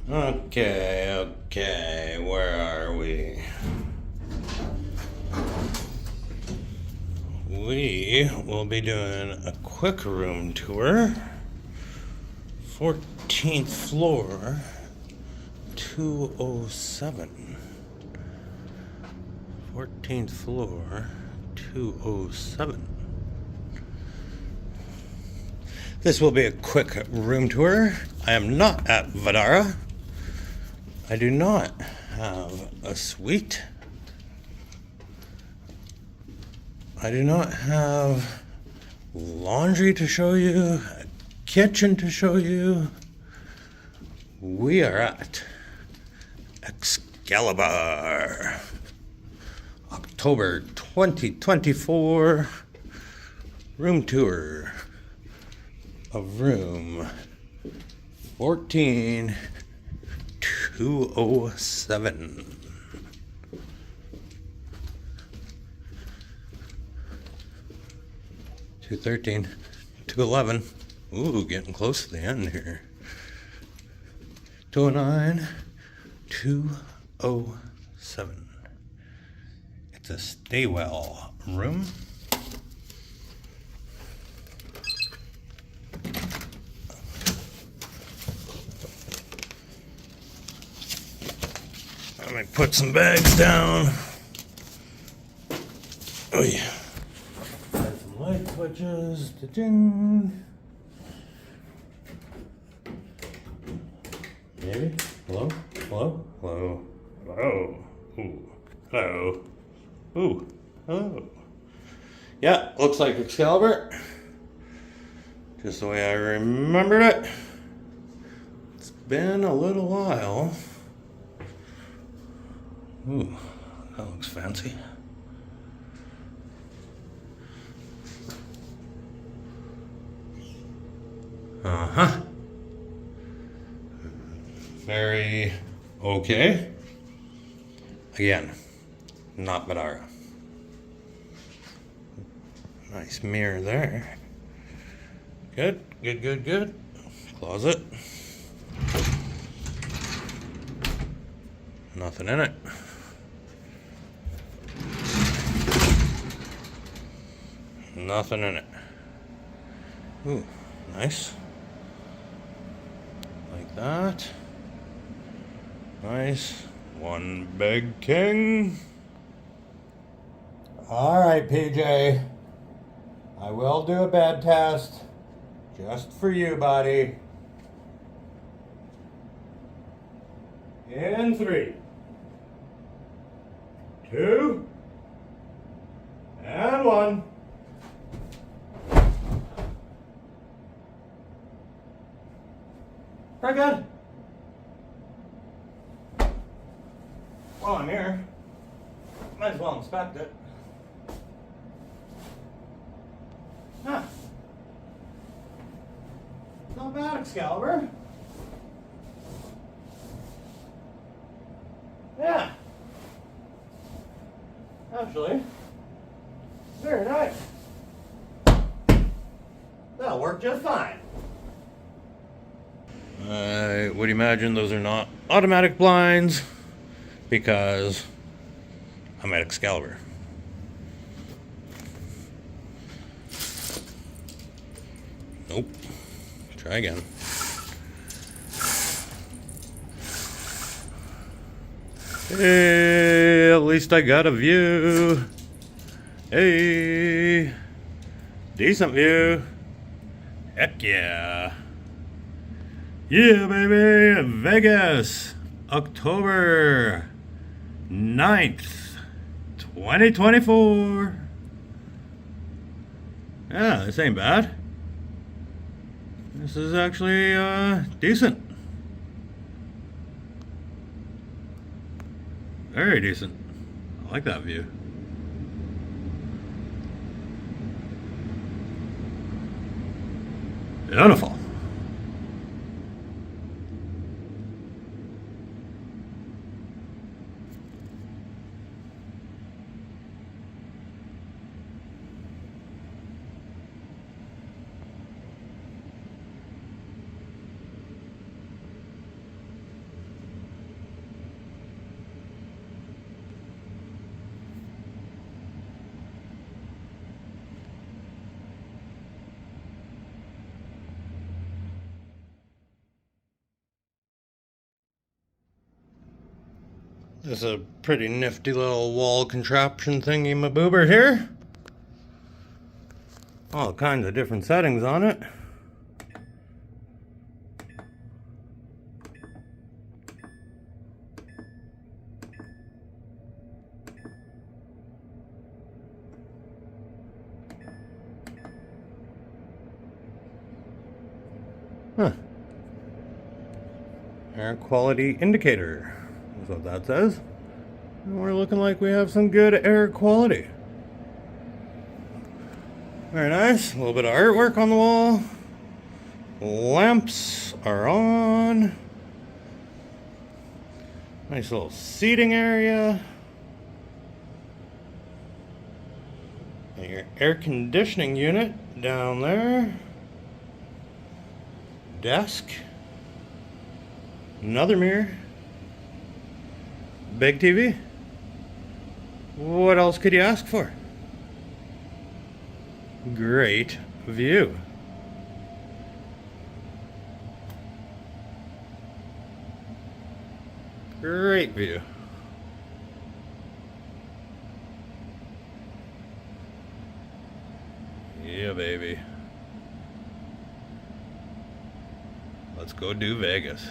Okay, where are we? We will be doing a quick room tour. 14th floor, 207. 14th floor, 207. This will be a quick room tour. I am not at Vidara. I do not have a suite. I do not have laundry to show you, a kitchen to show you. We are at Excalibur, October 2024, room tour of room 14207. 213, 211. Ooh, getting close to the end here. 209, 207. It's a stay well room. Let me put some bags down. Oh yeah. Light switches. Ta-ding. Maybe? Hello? Hello? Hello? Hello? Ooh. Hello? Ooh. Hello? Yeah, looks like Excalibur. Just the way I remembered it. It's been a little while. Ooh, that looks fancy. Uh-huh. Very okay. Again, not Madara. Nice mirror there. Good, good, good, good. Closet. Nothing in it. Nothing in it. Ooh, nice. Like that. Nice. One big king. Alright, PJ. I will do a bed test. Just for you, buddy. In 3, 2, and 1. Very good. While I'm here, might as well inspect it. Huh. Not bad, Excalibur. Yeah. Actually, very nice. That'll work just fine. I would imagine those are not automatic blinds because I'm at Excalibur. Nope. Try again. Hey, at least I got a view. Hey, decent view. Heck yeah. Yeah, baby, Vegas, October 9th, 2024. Yeah, this ain't bad. This is actually decent. Very decent. I like that view. Beautiful. This is a pretty nifty little wall contraption thingy maboober here. All kinds of different settings on it. Huh. Air quality indicator. That's what that says. And we're looking like we have some good air quality. Very nice. A little bit of artwork on the wall. Lamps are on. Nice little seating area. And your air conditioning unit down there. Desk. Another mirror. Big TV. What else could you ask for? Great view. Great view. Yeah, baby. Let's go do Vegas.